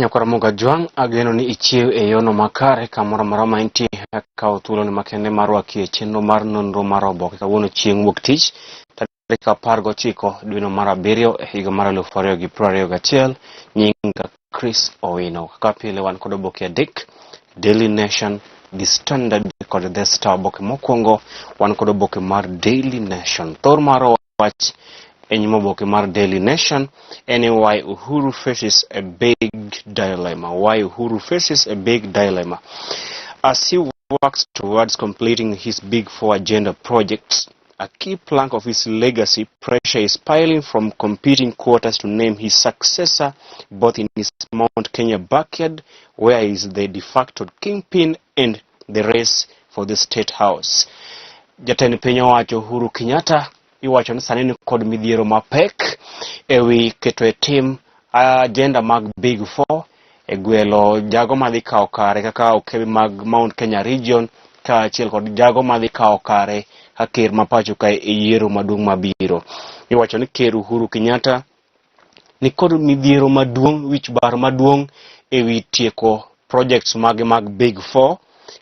Nyakaramoga Juang ageno ni ichiew e yono makare kamoro maroma intie kao thuolo ni makende marwaki e chenro mar nonro mar Oboke kawuono chieng' wuok tich tarik 19 dwe mar 7 higa mar 2021. Nyinga Chris Owino. Kaka pile wan kod oboke adek: Daily Nation, The Standard kod The Star. Oboke mokwongo wan kod oboke mar Daily Nation. Thor mar wach enyimo oboke mar Daily Nation and why Uhuru faces a big dilemma. Why Uhuru faces a big dilemma. As he works towards completing his Big Four agenda projects, a key plank of his legacy, pressure is piling from competing quarters to name his successor, both in his Mount Kenya backyard, where he is the de facto kingpin, and the race for the State House. Jatend piny owacho Uhuru Kenyatta iwacho ni sani ni kod midhiero mapek ewi keto e tim agenda mag Big Four e gwelo jago madhi kao kare kaka okebi mag Mount Kenya region ka achiel kod jago madhi kao kare ker mapacho ka e yiero maduong' mabiro. Iwacho ni ker Uhuru Kenyatta ni kod midhiero maduong', wich bar maduong' ewi tieko projects mag Big Four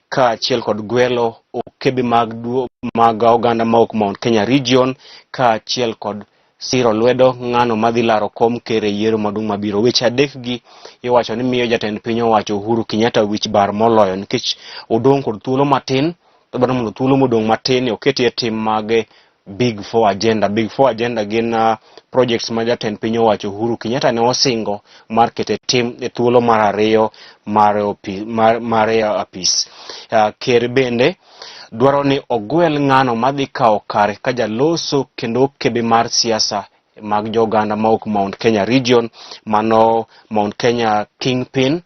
ka achiel kod gwelo okebi mag oganda maok Mount Kenya region ka achiel kod siro lwedo ng'ano madhi laro kom ker e yiero maduong' mabiro. Weche adek gi iwacho ni miyo jatend piny owacho Uhuru Kenyatta wich bar moloyo nikech odong' kod thuolo matin, to bana mondo thuolo modong' matin oketi e tim mag Big Four agenda. Big Four agenda gin projects ma jatend piny owacho Uhuru Kenyatta ne osingo mar kete tim e thuolo mar ariyo mar apis. Ker bende dwaro ni ogwel ng'ano madhi kao kare ka jaloso kendo kebe mar siasa mag joganda maok Mount Kenya region, mano Mount Kenya kingpin,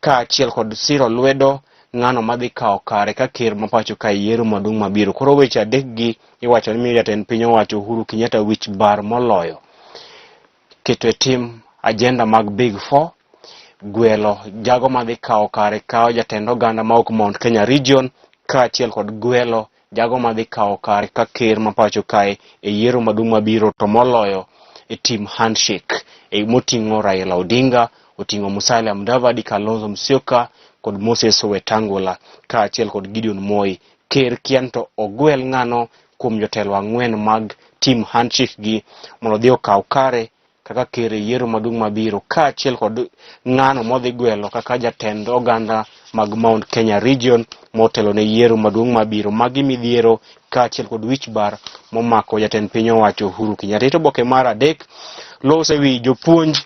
ka achiel kod siro lwedo ng'ano madhi kao kare ka ker mapacho ka yiero maduong' mabiro. Koro weche adek gi iwacho ni miyo jatend piny owacho Uhuru Kenyatta wich bar moloyo keto e tim agenda mag Big Four, gwelo jago madhi kao kare kao jatend oganda maok Mount Kenya region, ka achiel kod gwelo jago madhi kao kare ka ker mapacho kae e yiero maduong' mabiro, to moloyo e tim handshake moting'o Raila Odinga, oting'o Musalia Mudavadi, Kalonzo Musyoka kod Moses Wetangula ka achiel kod Gideon Moi. Ker kian to ogwel ng'ano kuom jotelo ang'wen mag tim handshake gi mondo dhi okao kare kaka ker e yiero maduong' mabiro, ka achiel kod ng'ano modhi gwelo kaka jatend oganda mag Mount Kenya region motelo ne yiero maduong' mabiro. Magi midhiero ka achiel kod wich bar momako jatend piny owacho Uhuru Kenyatta. Ito boke mar adek lose wi jopuonj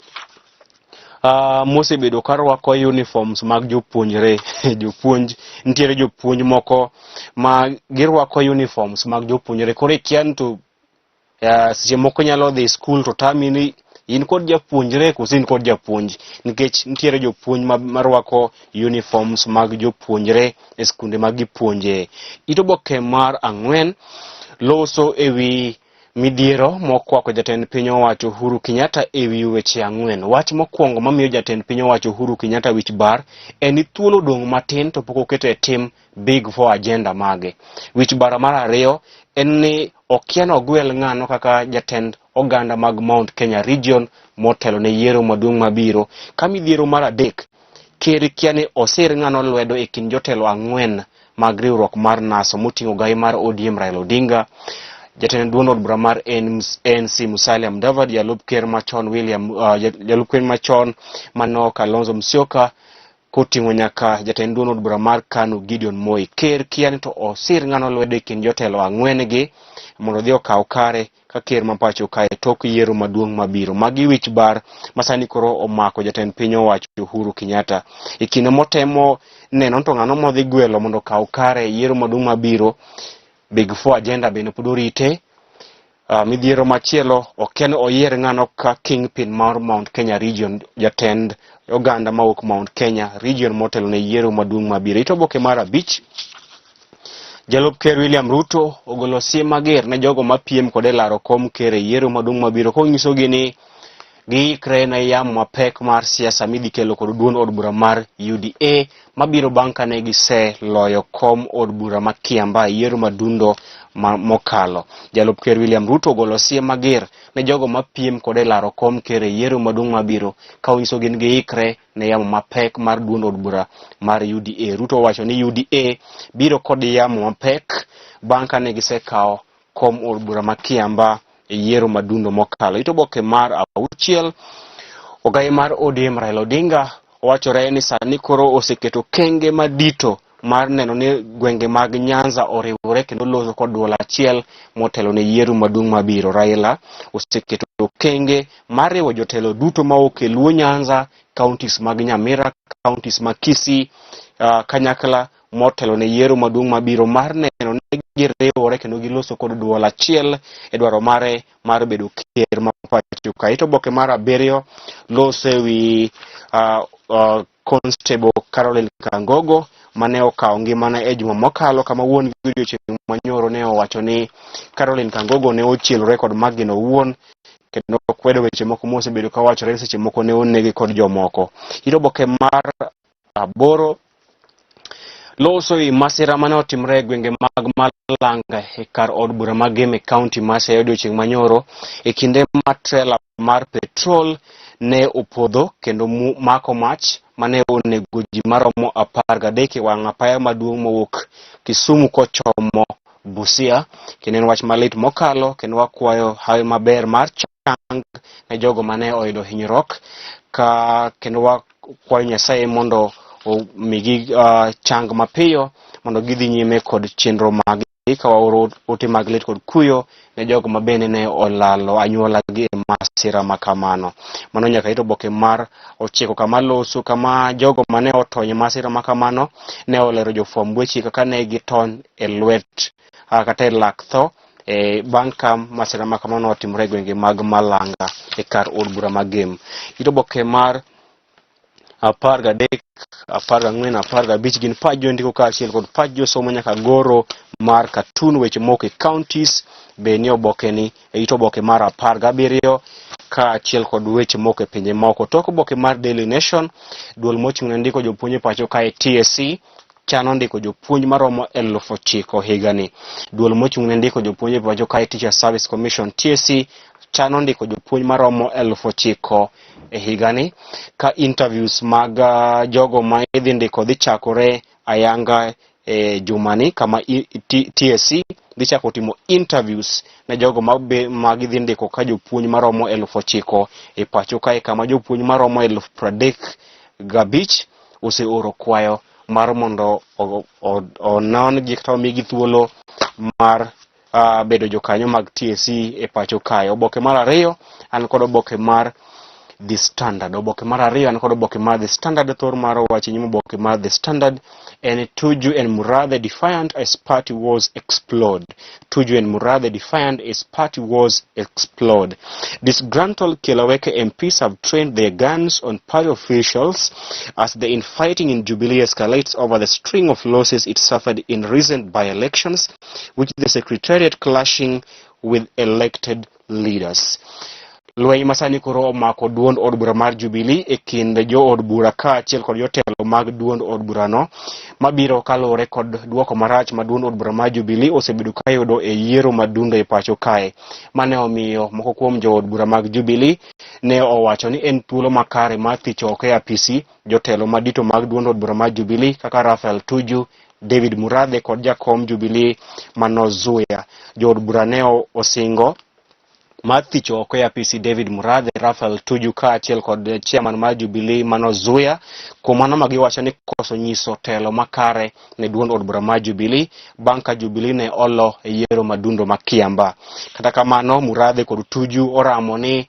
mosebedo ka rwako uniforms mag jopuonjre. Jopuonj, nitiere jopuonj moko ma girwako uniforms mag jopuonjre, koro ikian to seche moko nyalo dhi skul to tami ni in kod japuonjre koso in kod japuonj, nikech nitiere jopuonj marwako uniforms mag jopuonjre e skunde mag gipuonje. Ito boke mar ang'wen loso ewi midhiero mokwako jatend piny owacho Uhuru Kenyatta ewi weche ang'wen. Wach mokwongo mamiyo jatend piny owacho Uhuru Kenyatta wich bar en ni thuolo dong' matin to pok oketo e tim Big Four agenda mage. Wich bar mar ariyo en ni okian ogwel ng'ano kaka jatend oganda mag Mount Kenya region motelo ne yiero maduong' mabiro. Ka midhiero mar adek, ker kia ni osir ng'ano lwedo e kin jotelo ang'wen mag riwruok mar NASA moting'o gai mar ODM Raila Odinga, jatend duond od bura mar ANC Musalia Mudavadi, jalup ker machon mano Kalonzo Musyoka, koting'o nyaka jatend duond od bura mar KANU Gideon Moi. Ker kia ni to osir ng'ano lwedo e kin jotelo ang'wen gi mondo dhi okao kare ka ker mapacho kae tok yiero maduong' mabiro. Magi wich bar masani koro omako jatend piny owacho Uhuru Kenyatta. E kinde motemo neno to ng'ano modhi gwelo mondo okao kare yiero maduong' mabiro, Big Four agenda bende pod orite. Midhiero machielo oken oyier ng'ano ka kingpin mar Mount Kenya region, jatend oganda maok Mount Kenya region motelo ne yiero maduong' mabiro. Ito boke mar abich, Jalup ker William Ruto ogolo siem mager ne jogo mapiem kod laro kom ker e yiero maduong' mabiro, konyisogi ni giikre na yamo mapek mar siasa midhi kelo kod duond od bura mar UDA mabiro bang' kane gise loyo kom od bura ma Kiamba yiero madundo mokalo. Jalup Ker William Ruto ogolo siem mager ne jogo mapiem kod laro kom ker e yiero maduong' mabiro ka onyiso gin giikre ne yamo mapek mar duond od bura mar UDA. Ruto owacho ni UDA biro kod yamo mapek bang' kane gisekawo kom od bura ma Kiamba e yiero madundo mokalo. Ito Oboke mar 6, ogai mar ODM Raila Odinga owachore ni sani koro oseketo kenge madito mar neno ni gwenge mag Nyanza oriwore kendo loso kod duol achiel motelo ne yiero maduong' mabiro. Raila oseketo kenge mar riwo jotelo duto mawuok e Luo Nyanza, counties mag Nyamira, counties mag Kisii, kanyakla motelo ne yiero maduong' mabiro mar neno ni giriwore kendo giloso kod duol achiel e dwaro mare mar bedo ker ma pacho ka. Ito Oboke mar 7 lose wi Constable Caroline Kangogo mane okawo ngimane e juma mokalo, kama wuon gi odiochieng' manyoro ne owacho ni Caroline Kangogo ne ochielore kod magino wuon kendo kwedo weche moko mosebedo ka wachore ni seche moko ne onege kod jomoko. Ito Oboke mar 8 loso wi masira mane otimre e gwenge mag Malanga e kar od bura mag Geme County ma Siaya odiochieng' manyoro e kinde ma trela mar petrol ne opodho kendo mako mach mane onego ji maromo 13 e wang' apaya maduong' mowuok Kisumu kochomo Busia. Kendo en wach malit mokalo kendo wakwayo hawi maber mar chang ne jogo mane oyudo hinyruok kendo wakwayo Nyasaye mondo omigi chang mapiyo mondo gidhi nyime kod chenro mag ka waoro ote mag lit kod kuyo ne jogo mabende ne olalo anyuola gi e masira makamano. Mano nyaka Ito Oboke mar 9 kama loso kama jogo mane otony masira makamano ne olero jofwamb weche kaka ne gitony e lwet kata e lak tho bang' ka masira makamano otimre e gwenge mag Malanga e kar od bura mag Gem. Ito Oboke mar 13, 14, 15 gin pach jondiko kaachiel kod pach josomo nyaka goro mar katun weche moko e counties be ni oboke ni e Ito Oboke mar 17 kaachiel kod weche moko e pinje moko. Tok Oboke mar Daily Nation, duol mochung' ne ndiko jopuonj e pacho kae TSC chano ndiko jopuonj maromo 9,000 higani. Duol mochung' ne ndiko jopuonj e pacho kae Teacher Service Commission TSC chano ndiko jopuonj maromo 9,000 e higani ka interviews mag jogo ma idhi ndiko dhi chakore ayanga e jumani, kama TSC dhi chako timo interviews na jogo mag idhi ndiko ka jopuonj maromo 9,000 e pacho kae, kama jopuonj maromo 35,000 oseoro kwayo mar mondo onon gi kata omigi thuolo mar bedo jokanyo mag TSC e pacho kae. Oboke mar 2 an kod oboke mar The Standard. Oboke mar 2 an kod oboke mar The Standard. Thor mar wacho nyimo oboke mar The Standard en Tuju and Murathe defiant as party wars explode. Tuju and Murathe defiant as party wars explode. Disgruntled Kilaweke MPs have trained their guns on party officials as the infighting in Jubilee escalates over the string of losses it suffered in recent by-elections, which the Secretariat clashing with elected leaders. Lweny masani koro omako duond od bura mar Jubilee e kind jo od bura kaachiel kod jotelo mag duond od burano mabiro kalore kod duoko marach ma duond od bura mar Jubilee osebedo ka yudo e yiero madundo e pacho kae. Mane omiyo moko kuom jo od bura mag Jubilee ne owacho ni en thuolo makare mar thicho oko e apisi jotelo madito mag duond od bura mar Jubilee kaka Raphael Tuju, David Murathe kod jakom Jubilee Manozuya. Jo od bura ne osingo mathicho oko e apisi David Murathe, Raphael Tuju kaachiel kod chairman mar Jubilee Manozuya kuom mano magiwacho ni koso nyiso telo makare ne duond od bura mar Jubilee bang' ka Jubilee ne olo e yiero madundo ma Kiamba. Kata kamano Murathe kod Tuju oramo ni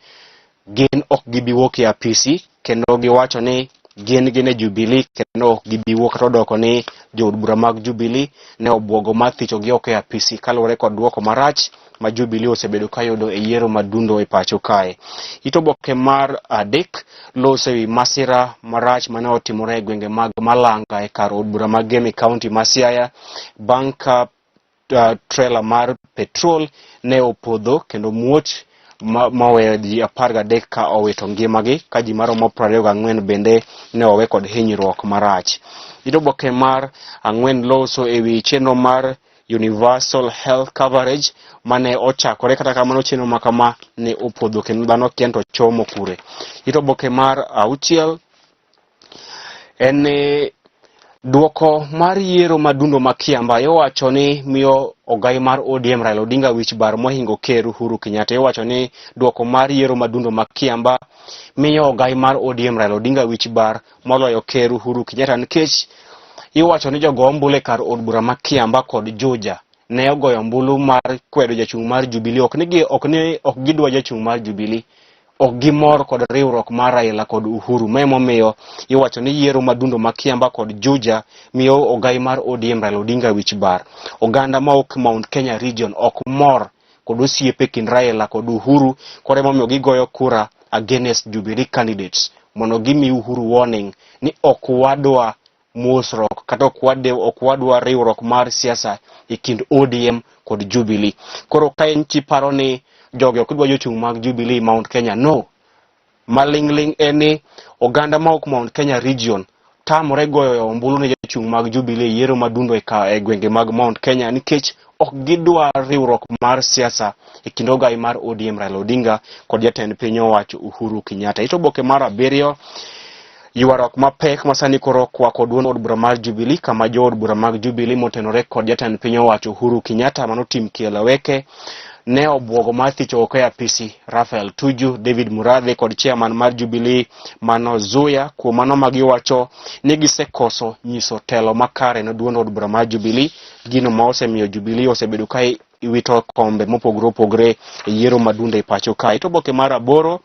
gin ok gibiwuok e apisi kendo giwacho ni gin e Jubilee kendo ok gibiwuok to doko ni jo od bura mag Jubilee ne obwogo mathicho gi oko e apisi kaluwore kod duoko marach ma Jubilee osebedo ka yudo e yiero madundo e pacho kae. Ito Oboke mar 3 lose wi masira marach mane otimore e gwenge mag Malanga e kar od bura mag Geme County ma Siaya bang' ka trailer mar petrol ne opodho kendo muoch maweyo ji 13 ka owito ngimagi ka ji maromo 24 bende ne owe kod hinyruok marach. Oboke mar 4 loso ewi chenro mar Universal Health Coverage mane ochakore kata kamano chenro makama ne opodho kendo dhano kendo chomo kure. Oboke mar 6 en duoko mar yiero madundo makiamba. Iwacho ni miyo ogai mar ODM Raila Odinga wich bar mohingo ker Uhuru Kenyatta. Iwacho ni duoko mar yiero madundo makiamba miyo ogai mar ODM Raila Odinga wich bar moloyo ker Uhuru Kenyatta nikech iwacho ni jogo ombulu kar od bura makiamba kod Juja ne ogoyo ombulu mar kwedo jachung' mar Jubilee. Ok gidwa jachung' mar Jubilee, ok gimor kod riwruok mar Raila kod Uhuru. Memomiyo iwacho ni yiero madundo makiamba kod Juja miyo ogai mar ODM Raila Odinga wich bar. Oganda maok Mount Kenya region ok mor kod osiepe kind Raila kod Uhuru, kore momiyo gigoyo kura against Jubilee candidates mondo gimi Uhuru warning ni ok wadwa mosruok kata ok wadwa riwruok mar siasa e kind ODM kod Jubilee. Koro ka enchi paro ni joge ok dwa jochung' mag Jubilee Mount Kenya, no. Malingling eni oganda maok Mount Kenya region tamore goyo ombulu ne jochung' mag Jubilee yiero madundo e gwenge mag Mount Kenya nikech ok gidwa riwruok mar siasa e kind ogai mar ODM Raila Odinga kod jatend piny owacho Uhuru Kenyatta. Oboke mar 7 ywaruok mapek masani koro kwako duond od bura mar Jubilee kama jo od bura mag Jubilee motenore kod jatend piny owacho Uhuru Kenyatta manotim Kieleweke ne obwogo mar thicho oko e apisi Rafael Tuju, David Murathe kod chairman mar Jubilee Mano Zuya kuom mano magiwacho ni gisekoso nyiso telo makare ne duond od bura mar Jubilee, gino ma osemiyo Jubilee osebedo ka iwito kombe mopogore e yiero madundo e pacho kae. Oboke mar 8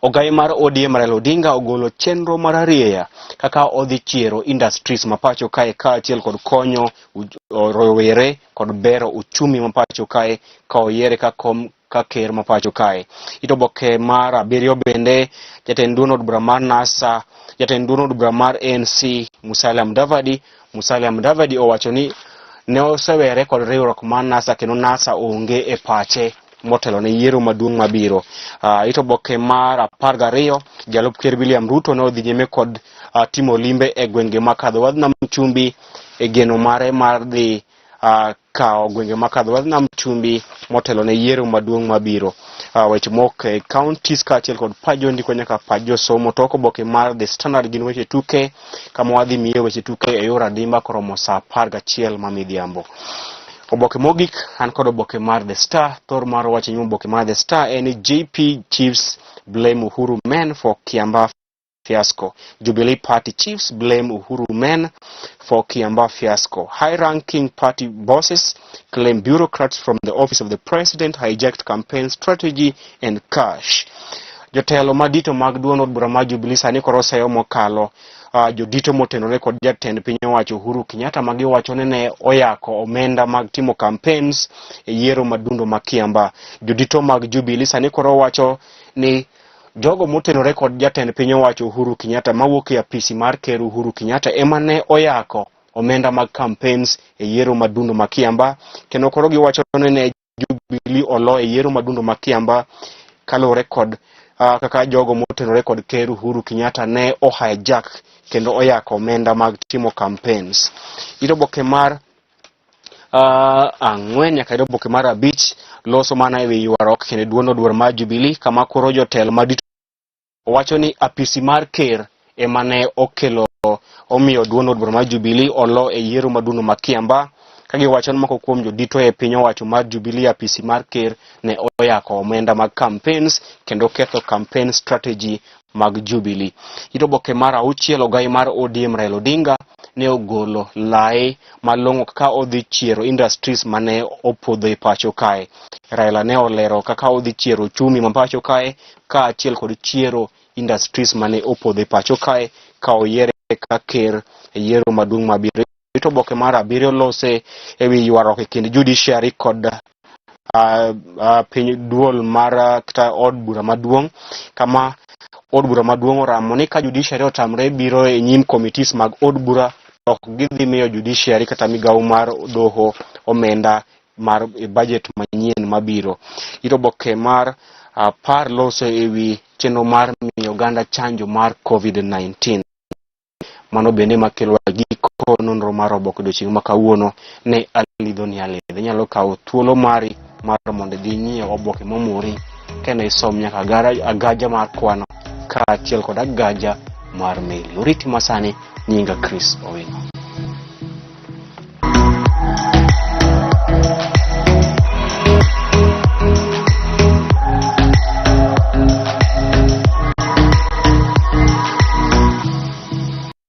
ogai mar ODM Raila Odinga ogolo chenro mar arieya kaka odhi chiero industries mapacho kae kaachiel kod konyo rowere kod bero uchumi mapacho kae ka oyiere ka ker mapacho kae. Oboke mar 7 bende jatend duond od bura mar NASA, jatend duond od bura mar ANC Musalia Mudavadi owacho ni ne osewere kod riwruok mar NASA kendo NASA onge e pache motelo ne yiero maduong' mabiro. Oboke mar 12 jalup ker William Ruto ne odhi nyime kod timo limbe e gwenge makadho wadh nam chumbi e geno mare mar dhi kao gwenge makadho wadh nam chumbi motelo ne yiero maduong' mabiro. Weche mok e counties kaachiel kod pajo ndiko nyaka pajo somo. To oboke mar The Standard gin weche tuke kama wadhi miyo weche tuke e yor adimba koromo saa 11 mamidhiambo. Oboke mogik an kod oboke mar The Star. Thor mar wacho ni oboke mar The Star en JP Chiefs blame Uhuru men for Kiamba fiasco. Jubilee Party chiefs blame Uhuru men for Kiamba fiasco. High-ranking party bosses claim bureaucrats from the office of the president hijacked campaign strategy and cash. Jotelo madito mag duond od bura mar Jubilee sani koro seyo mokalo jodito motenore kod jatend piny owacho Uhuru Kenyatta magiwacho ne oyako omenda mag timo campaigns e yiero madundo makiamba. Jodito mag Jubilee sani koro wacho ni jogo motenore kod jatend piny owacho Uhuru Kenyatta mawuok e apisi mar ker Uhuru Kenyatta ema ne oyako omenda mag campaigns e yiero madundo makiamba, kendo koro giwacho ne Jubilee olo e yiero madundo makiamba kalore kod kaka jogo motenore kod ker Uhuru Kenyatta ne hijack kendo oyako omenda mag timo campaigns. Oboke mar 4 nyaka oboke mar 5 loso mana e wi ywaruok kendo duond od bura mar Jubilee kama koro jotelo madito wacho ni apisi mar ker ema ne omiyo duond od bura mar Jubilee olo e yiero madundo makiamba, kagiwacho ni moko kuom jodito e piny owacho mar Jubilee apisi mar ker ne oyako omenda mag campaigns kendo ketho campaign strategy mag Jubilee. Oboke mar 6 ogai mar ODM Raila Odinga ne ogolo lai malong'o kaka odhi chiero industries mane opodho e pacho kae. Raila ne olero kaka odhi chiero uchumi mapacho kae kaachiel kod chiero industries mane opodho e pacho kae ka oyiere ka ker e yiero maduong' mabiro. Oboke mar 7 lose e wi ywaruok e kind judiciary kod piny duol mar kata od bura maduong', kama od bura maduong' oramo ni ka judiciary otamre biro e nyim committees mag od bura ok gidhi miyo judiciary kata migawo mar doho omenda mar budget manyien mabiro. Oboke mar par loso ewi chenro mar miyo oganda chanjo mar COVID-19. Mano bende makelo giko nonro mar Oboke odiochieng' ma kawuono ne alidho ni alidho. Nyalo kawo thuolo mari mar mondo dhi nyiewo oboke momori kendo isom nyaka agaja mar kwano kaachiel kod agaja mar meli. Oriti masani nyinga Chris Owino.